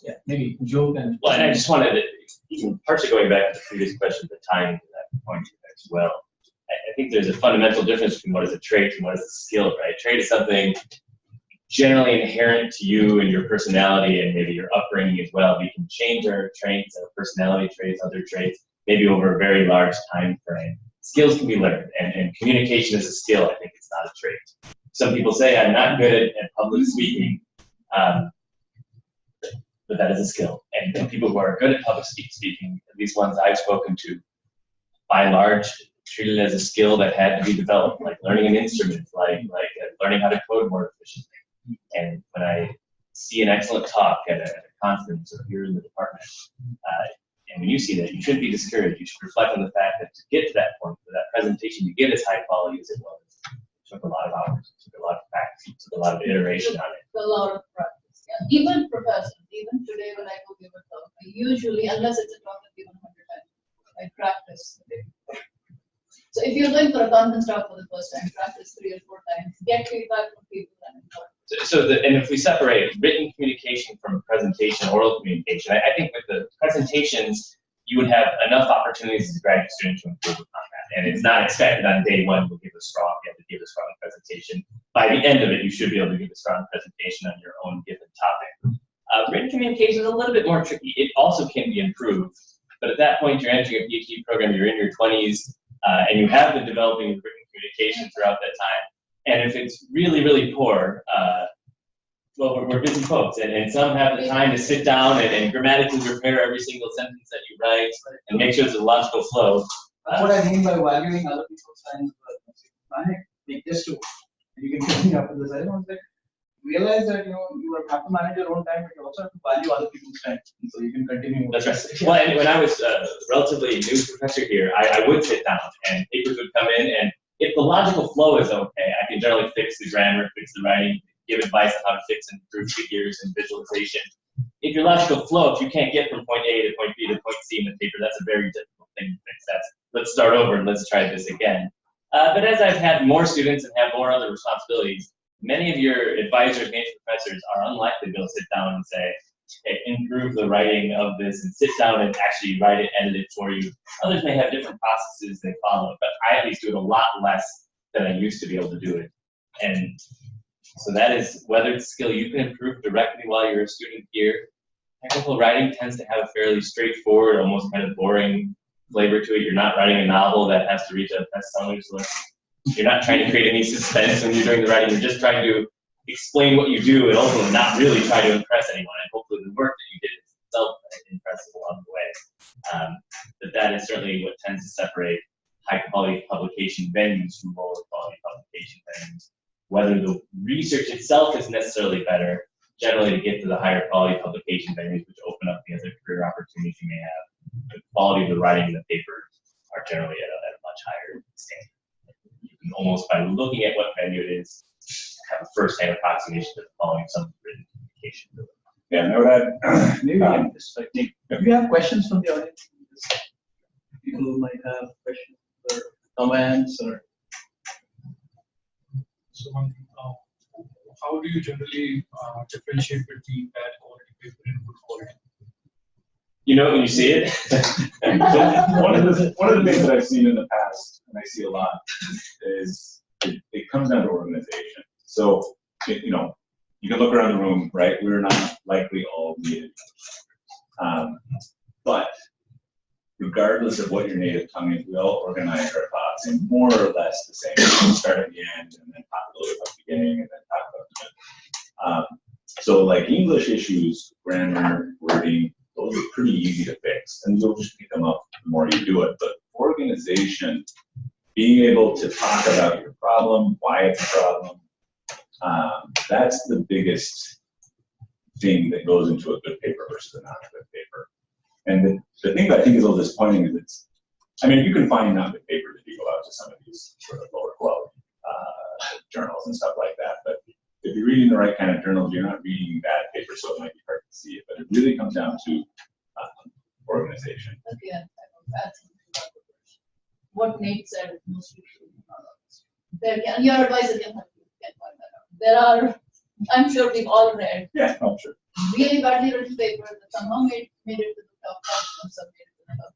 yeah, maybe Joe can. Well, and I just wanted to, even partially going back to the previous question, but tying to that point as well. I think there's a fundamental difference between what is a trait and what is a skill, right? Trait is something generally inherent to you and your personality and maybe your upbringing as well. We can change our traits, our personality traits, other traits, maybe over a very large time frame. Skills can be learned, and communication is a skill. I think it's not a trait. Some people say I'm not good at public speaking, but that is a skill. And people who are good at public speaking, at least ones I've spoken to, by and large, treated as a skill that had to be developed, like learning an instrument, like learning how to code more efficiently. And when I see an excellent talk at a conference or here in the department, and when you see that, you shouldn't be discouraged. You should reflect on the fact that to get to that point, for that presentation to get as high quality as it was, it took a lot of hours, it took a lot of practice, it took a lot of iteration on it. A lot of practice, yeah. Even professors, even today when I go give a talk, I usually, unless it's a talk I've given 100 times, I practice. So if you're going for a conference talk for the first time, practice 3 or 4 times, get feedback from people and important. And if we separate written communication from presentation, oral communication, I think with the presentations, you would have enough opportunities as a graduate student to improve upon that. And it's not expected on day one you have to give a strong presentation. By the end of it, you should be able to give a strong presentation on your own given topic. Written communication is a little bit more tricky. It also can be improved, but at that point, you're entering a PhD program, you're in your 20s, and you have been developing written communication throughout that time. And if it's really, really poor, well, we're busy folks, and some have the time to sit down and grammatically prepare every single sentence that you write and make sure there's a logical flow. That's what I mean by valuing other people's time. Take this too. You can continue after this. I don't know, realize that you have to manage your own time, but you also have to value other people's time, so you can continue. That's right. Well, and when I was a relatively new professor here, I would sit down and papers would come in, and if the logical flow is okay, I can generally fix the grammar, fix the writing, give advice on how to fix and improve figures and visualization. If your logical flow, if you can't get from point A to point B to point C in the paper, that's a very difficult thing to fix. Let's start over and let's try this again. But as I've had more students and have more other responsibilities, many of your advisors and professors are unlikely to be able to sit down and say, hey, improve the writing of this and sit down and actually write it, edit it for you. Others may have different processes they follow, but I at least do it a lot less than I used to be able to do it. And so that is whether it's a skill you can improve directly while you're a student here. Technical writing tends to have a fairly straightforward, almost kind of boring flavor to it. You're not writing a novel that has to reach a bestseller's list. You're not trying to create any suspense when you're doing the writing. You're just trying to explain what you do and ultimately not really try to impress anyone. And hopefully the work that you did is itself impressive along the way. But that is certainly what tends to separate high-quality publication venues from lower-quality publication venues. Whether the research itself is necessarily better, generally to get to the higher quality publication venues, which open up the other career opportunities you may have, the quality of the writing in the paper are generally at a much higher standard. You can almost, by looking at what venue it is, have a first-hand approximation of the quality of some written communication. Yeah, no, that Maybe we can just if you have questions from the audience, people might have questions or comments or. So how do you generally differentiate between bad quality paper and good quality? You know when you see it. one of the things that I've seen in the past, and I see a lot, is it comes down to organization. So, you know, you can look around the room, right? We're not likely all native. But regardless of what your native tongue is, we all organize our thoughts in more or less the same way. We start at the end and then talk a little bit about the beginning and then talk about the end. So like English issues, grammar, wording, those are pretty easy to fix, and you'll just pick them up the more you do it. But organization, being able to talk about your problem, why it's a problem, that's the biggest thing that goes into a good paper versus a not good paper. And the thing that I think is a little disappointing is it's, I mean, you can find not good papers if you go out to some of these sort of lower quality journals and stuff like that. But if you're reading the right kind of journals, you're not reading bad papers, so it might be hard to see it. But it really comes down to organization. Okay, I will add something about the question. What Nate said is most people there can, your advisor can help you can find that out. There are, I'm sure we've all read Yeah, I'm sure. really badly written papers that somehow made it to the top and some made it to the top.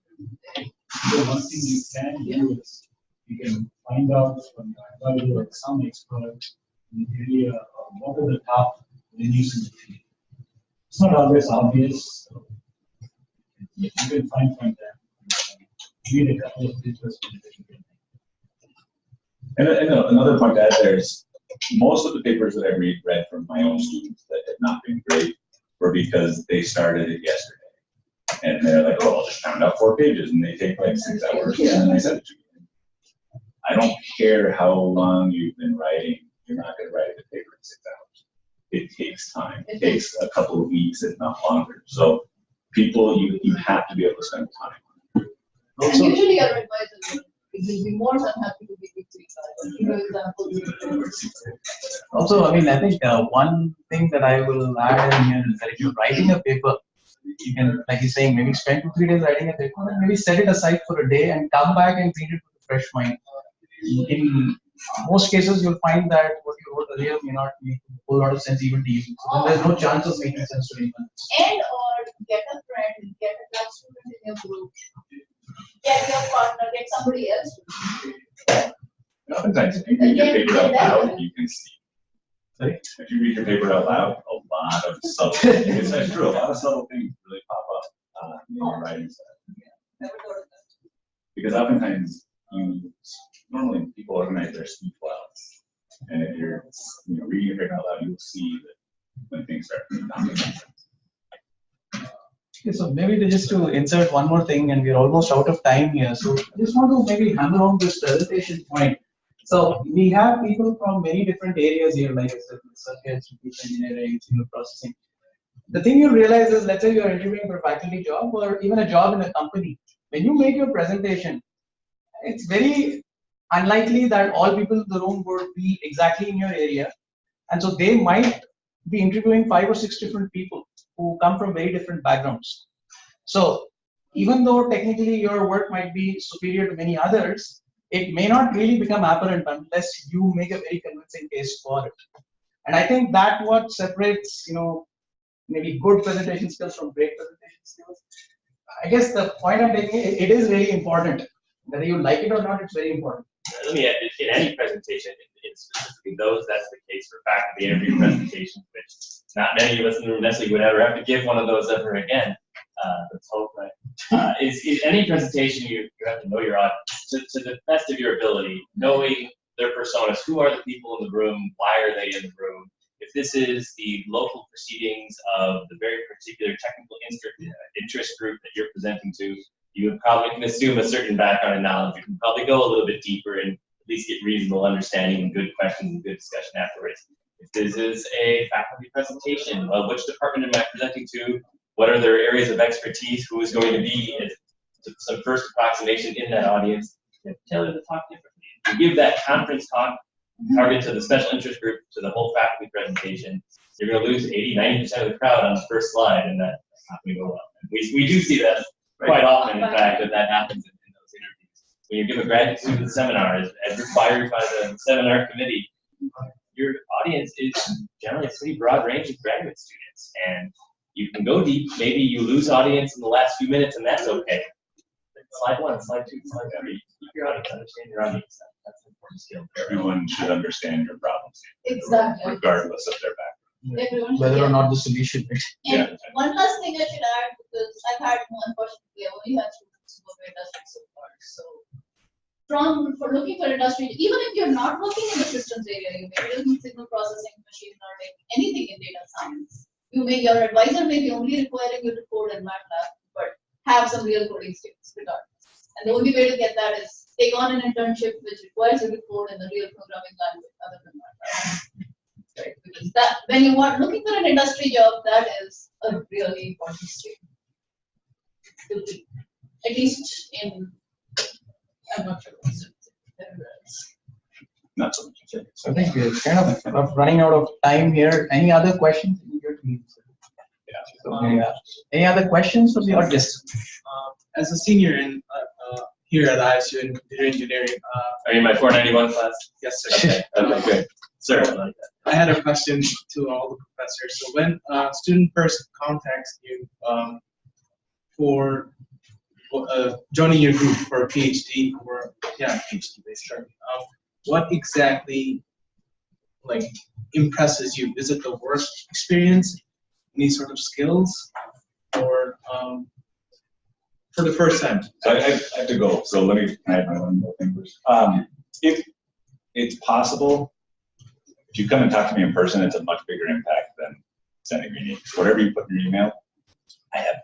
The one thing you can do is you can find out from your advisor or some expert in the area what are the top venues in the field. It's not always obvious. So you can find from them. Read a couple of papers. And another point to add there is most of the papers that I read from my own students that have not been great were because they started it yesterday. And they're like, oh, I'll just pound out 4 pages, and they take like 6 hours, and then I send it to you. I don't care how long you've been writing, you're not going to write a paper in 6 hours. It takes time. It takes a couple of weeks, if not longer. So people, you have to be able to spend time. And usually your advisor will be more than happy to give you examples. Also, I mean, I think one thing that I will add in here is that if you're writing a paper, you can, like he's saying, maybe spend 2-3 days writing a paper, and maybe set it aside for a day and come back and read it with a fresh mind. In most cases, you'll find that what you wrote earlier may not make a whole lot of sense even to you. So then there's no chance of making sense to anyone else. And or get a friend, get a class student in your group, get your partner, get somebody else. Oftentimes, if you read your paper out loud, you can see. Sorry? If you read your paper out loud, a lot of subtle things, that's true, a lot of subtle things really pop up in your writing style. Because oftentimes, normally people organize their speech well. And if you're reading your paper out loud, you'll see that when things start not making sense. Okay, so maybe just to insert one more thing, and we're almost out of time here. So I just want to maybe hammer on this presentation point. So we have people from many different areas here, like I said, circuits, engineering, signal processing. The thing you realize is, let's say you're interviewing for a faculty job or even a job in a company. When you make your presentation, it's very unlikely that all people in the room would be exactly in your area. And so they might be interviewing 5 or 6 different people who come from very different backgrounds. So even though technically your work might be superior to many others, it may not really become apparent unless you make a very convincing case for it. And I think that's what separates, maybe good presentation skills from great presentation skills. I guess the point I'm taking, it is really important. Whether you like it or not, it's very important. Let me add, in any presentation, in specifically those, that's the case for faculty interview presentations, which not many of us in the room necessarily would ever have to give one of those ever again. Let's hope, right? In any presentation, you have to know your audience to the best of your ability, knowing their personas. Who are the people in the room? Why are they in the room? If this is the local proceedings of the very particular technical interest group that you're presenting to, you probably can assume a certain background and knowledge. You can probably go a little bit deeper and at least get reasonable understanding and good questions and good discussion afterwards. If this is a faculty presentation, well, which department am I presenting to? What are their areas of expertise? Who is going to be some first approximation in that audience? You have to tailor the talk differently. If you give that conference talk target to the special interest group, to the whole faculty presentation, you're going to lose 80–90% of the crowd on the first slide, and that's not going to go well. We do see that quite often, in fact, that happens in those interviews. When you give a graduate student seminar, as required by the seminar committee, your audience is generally a pretty broad range of graduate students, and you can go deep. Maybe you lose audience in the last few minutes, and that's okay. Slide 1, slide 2, slide 3. Keep your audience, understand your audience. That's an important skill. Everyone should understand your problems, Exactly. regardless of their background. Everyone should Whether or get not it. the solution is. And Yeah. one last thing I should add, because I've had one unfortunately, I only had students who go to industry so far. So for looking for industry, even if you're not working in the systems area, you may be looking at signal processing, machine learning, anything in data science. Your advisor may be only requiring you to code in MATLAB, but have some real coding skills regardless. And the only way to get that is take on an internship which requires you to code in the real programming language other than MATLAB. Right? Because that when you are looking for an industry job, that is a really important step. At least in, I'm not sure what's everywhere else. Not so much. So I think we're kind of running out of time here. Any other questions? Yeah. So, any other questions from the audience? As a senior in here at ISU in computer engineering, Are you in my 491 class? yes, sir. Okay, okay, good. Sir, I like that. I had a question to all the professors. So when a student first contacts you for joining your group for a PhD or PhD basically, what exactly impresses you? Is it the work experience, any sort of skills, or for the first time? So I have to go, so let me add my one more thing first. If it's possible, if you come and talk to me in person, it's a much bigger impact than sending me an email. Whatever you put in your email, I have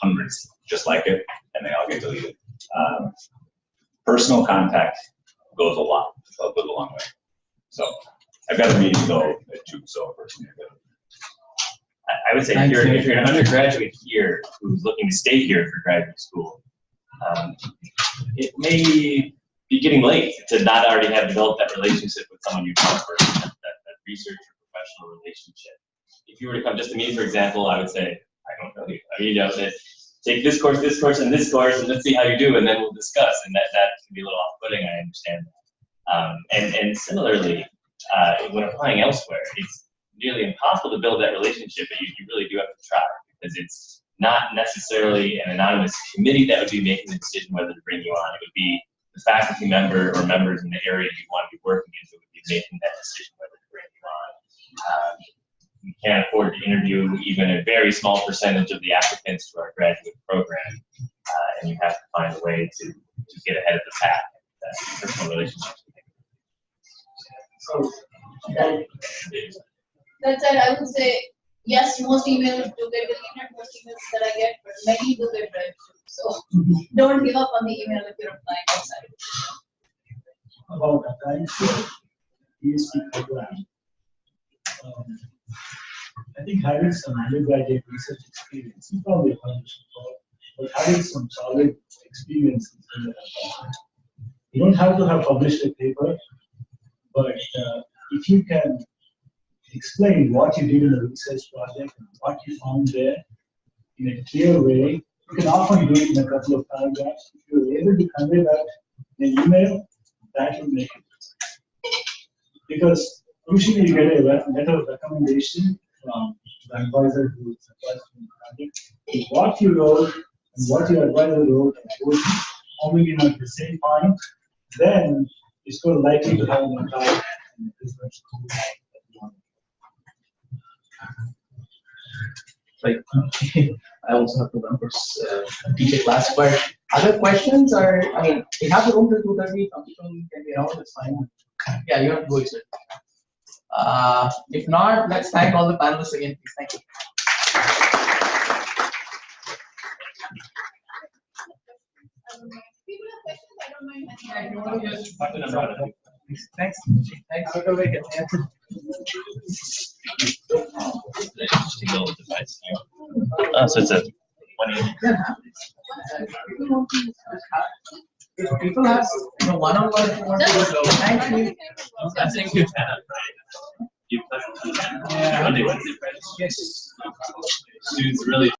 hundreds just like it, and they all get deleted. Personal contact goes a long way. So I've got a meeting to go at 2, so personally I gotta. I would say if you're an undergraduate here who's looking to stay here for graduate school, it may be getting late to not already have developed that relationship with someone you've known for that research or professional relationship. If you were to come just to me, for example, I would say, I don't know you. I mean, take this course, and this course, and let's see how you do, and then we'll discuss. And that can be a little off-putting, I understand that. And similarly, when applying elsewhere, it's nearly impossible to build that relationship, but you really do have to try, because it's not necessarily an anonymous committee that would be making the decision whether to bring you on. It would be the faculty member or members in the area you want to be working in who would be making that decision whether to bring you on. We can't afford to interview even a very small percentage of the applicants to our graduate program, and you have to find a way to get ahead of the pack. That personal relationship. So, That said, I would say, yes, most emails do get deleted, most emails that I get, but many do get read too. So don't give up on the email if you're applying outside. about the time PhD program, I think having some undergraduate research experience, you probably published before, but having some solid experience in the you don't have to have published a paper, but if you can explain what you did in the research project and what you found there in a clear way, you can often do it in a couple of paragraphs. If you're able to convey that in an email, that will make it. Because usually you get a letter of recommendation from the advisor who is advised on the project. If what you wrote and what your advisor wrote and both coming in at the same point, then it's more likely to have an impact in the business. I also have to run for teacher class, but other questions are, I mean, we have the room till 2:30, some people can be around, it's fine. Yeah, you have to go, sir. If not, let's thank all the panelists again, please. Thank you. People have questions, I don't mind. Thanks. Thanks. So it's a 180. If people have one-on-one, thank you. I think you've had Monday, Wednesday, Friday. Yes. Students really